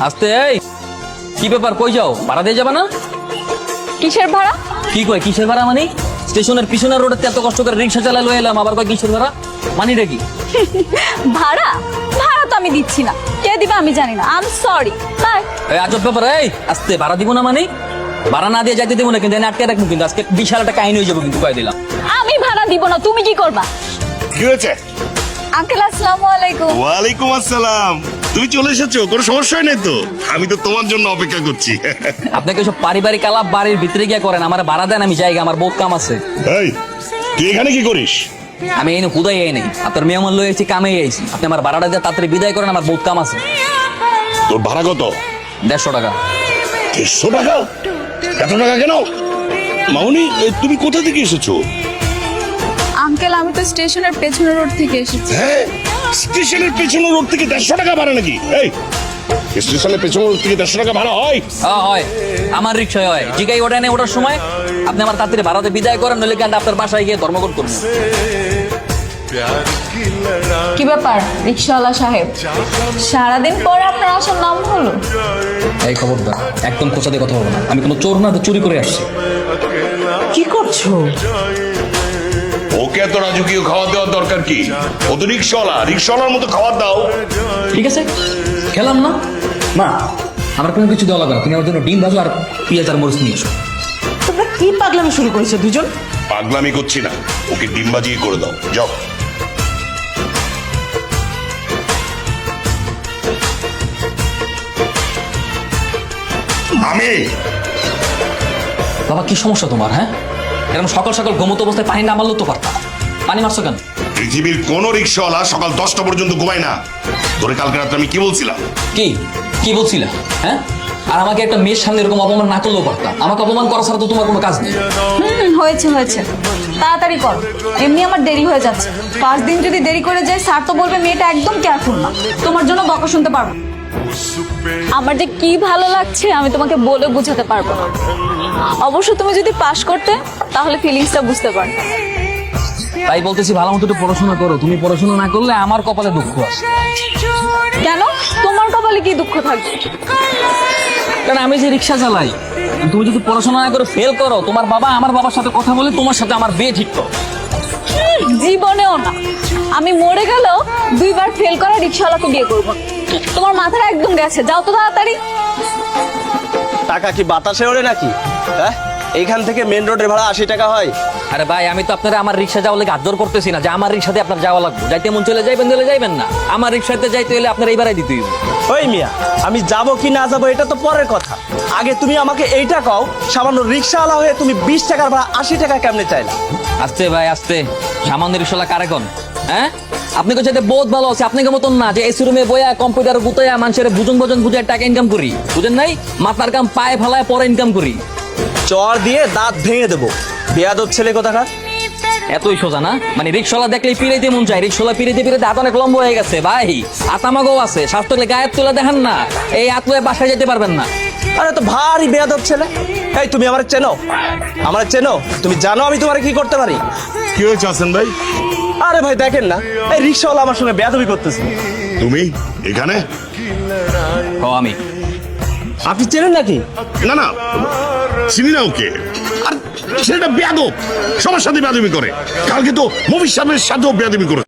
আস্তে এই কি ব্যাপার, কই যাও? ভাড়া দিয়ে যাবা না? কিসের ভাড়া? কি কয় কিসের ভাড়া মানে? স্টেশনের পিছনের রোডে এত কষ্ট করে রিক্সা চালাই লয়ে এলাম, আবার কয় কিসের ভাড়া? মানিটা কি? ভাড়া ভাড়া তো আমি দিচ্ছি না, কে দিবে আমি জানি না। I am sorry. বাই। এই আজব ব্যাপার, এই আস্তে ভাড়া দিব না মানে? ভাড়া না দিয়ে যাইতে দেবো না কিন্তু, এনে আটকে রাখবো কিন্তু, আজকে বিশাল একটা কাহিনী হয়ে যাবো কিন্তু, কয়ে দিলাম। আমি ভাড়া দিব না, তুমি কি করবা? কি হয়েছে? আঙ্কেল আসসালামু আলাইকুম। ওয়ালাইকুম আসসালাম। তুমি চলে এসেছো, কোনো সমস্যা নেই তো? আমি তো তোমার জন্য অপেক্ষা করছি। আপনাকে সব পারিবারিক আলাপ বাড়ির ভিতরে গিয়ে করেন, আমার ভাড়া দেন, আমি জায়গা, আমার বহুত কাম আছে। এই তুই এখানে কি করিস? আমি এই হুদাই এই নেই, আপনার মেয়ে আমার লয়ে এসেছি, কামে আইছি। আপনি আমার ভাড়াটা দিয়ে তাড়াতাড়ি বিদায় করেন, আমার বহুত কাম আছে। তোর ভাড়া কত? 150 টাকা। 150 টাকা? এত টাকা কেন? মামুনি, তুমি কোথা থেকে এসেছো? আঙ্কেল আমি তো স্টেশনের পেছনের রোড থেকে এসেছি। হ্যাঁ, স্টেশনের পেছনের রোড থেকে 150 টাকা ভাড়া নাকি? এই স্টেশনের পেছনের রোড থেকে 150 টাকা ভাড়া হয়? হয়, আমার রিক্সায় হয়। জিগাই ওটা নেই, ওঠার সময় আপনি আমার তাড়াতাড়ি ভাড়াতে বিদায় করেন, নইলে কিন্তু আপনার বাসায় গিয়ে ধর্মঘট করবেন। কি ব্যাপার রিকশাওয়ালা সাহেব, সারাদিন পর আপনার আসার নাম হলো? এই খবরদার, একদম খোঁচা দিয়ে কথা বলবো না। আমি কোনো চোর না, তো চুরি করে আসছি। কি করছো? ওকে এত রাজকীয় খাওয়া দেওয়ার দরকার কি? ও তো রিক্সাওয়ালা, রিক্সাওয়ালার মতো খাবার দাও। ঠিক আছে, খেলাম না। মা, আমার কোনো কিছু দেওয়া লাগবে না, তুমি আমার জন্য ডিম ভাজো আর পেঁয়াজ আর মরিচ নিয়ে এসো। তোমরা কি পাগলামি শুরু করেছো দুজন? পাগলামি করছি না, ওকে ডিম বাজিয়ে করে দাও, যাও। আমি বাবা, কি সমস্যা তোমার? হ্যাঁ, এরকম সকাল সকাল ঘুমতো অবস্থায় পানি না মারলেও তো পারতাম। পানি মারছো কেন? পৃথিবীর কোন রিক্সাওয়ালা সকাল 10টা পর্যন্ত ঘুমায় না। তোরে কালকে রাত্রে আমি কি বলছিলাম? কি কি বলছিলা? হ্যাঁ, আর আমাকে একটা মেয়ের সামনে এরকম অপমান না করলেও পারতাম। আমাকে অপমান করা ছাড়া তো তোমার কোনো কাজ নেই। হয়েছে হয়েছে, তাড়াতাড়ি করো, এমনি আমার দেরি হয়ে যাচ্ছে। 5 দিন যদি দেরি করে যাই স্যার তো বলবে মেয়েটা একদম কেয়ারফুল না। তোমার জন্য বকা শুনতে পারবো। আমার যে কি ভালো লাগছে আমি তোমাকে বলে বোঝাতে পারবো না। অবশ্য তুমি যদি পাশ করতে তাহলে ফিলিংসটা বুঝতে পারতে। তাই বলতেছি, ভালো মতো একটু পড়াশোনা করো। তুমি পড়াশোনা না করলে আমার কপালে দুঃখ আছে। কেন তোমার কপালে কি দুঃখ থাকবে? কারণ আমি যে রিক্সা চালাই, তুমি যদি পড়াশোনা না করে ফেল করো, তোমার বাবা আমার বাবার সাথে কথা বলে তোমার সাথে আমার বিয়ে ঠিক করো। জীবনেও না, আমি মরে গেলেও 2বার ফেল করা রিক্সাওয়ালাকে বিয়ে করবো। তোমার মাথাটা একদম গেছে, যাও তো তাড়াতাড়ি। টাকা কি বাতাসে ওড়ে নাকি? হ্যাঁ, এইখান থেকে মেন রোডের ভাড়া 80 টাকা হয়। আরে ভাই, আমি তো আপনারা আমার রিক্সা যাওয়ার লেগে আদর করতেছি না যে আমার রিক্সাতে আপনার যাওয়া লাগবে। যাইতে মন চলে যাইবেন, চলে যাইবেন না। আমার রিক্সাতে যাইতে হলে আপনার এইবারই দিতে হইব। ওই মিয়া, আমি যাব কি না যাবো এটা তো পরের কথা। আগে তুমি আমাকে এইটা কও, সামান্য রিক্সাওয়ালা হয়ে তুমি 20 টাকার ভাড়া 80 টাকা কেমনে চাইলা? আস্তে ভাই আস্তে, সামান্য রিক্সাওয়ালা কারে কোন? হ্যাঁ, আপনি কোথায় বহুত ভালো আছে, আপনাকে মতন না যে এসি রুমে বইয়া কম্পিউটার গুতাইয়া মানুষের বুঝন বুঝে টাকা ইনকাম করি। বুঝেন নাই? মাথার কাম পায়ে ফেলায় পরে ইনকাম করি। চর দিয়ে দাঁত ভেঙে দেবো, বেয়াদব ছেলে কোথাকার। এতই সোজা না? মানে রিক্সাওয়ালা দেখলেই পিড়াইতে মন চায়। রিক্সাওয়ালা পিড়াইতে হাত অনেক লম্বা হয়ে গেছে ভাই। আতামাগো আছে, স্বাস্থ্য গায়ের তোলা দেখেন না, এই আত্মে বাসায় যেতে পারবেন না। আরে তো ভারী বেয়াদব ছেলে। এই তুমি আমার চেনো? আমার চেনো? তুমি জানো আমি তোমার কি করতে পারি? কি হয়েছে হাসান ভাই? আরে ভাই দেখেন না, এই রিক্সাওয়ালা আমার সঙ্গে বেয়াদবি করতেছে। তুমি এখানে? ও আমি। আপনি চেনেন নাকি? না না, চিনি না ওকে। আর সেটা বেয়াদব, সবার সাথে বেয়াদবি করে। কালকে তো মফিজ সাহেবের সাথেও বেয়াদবি করে।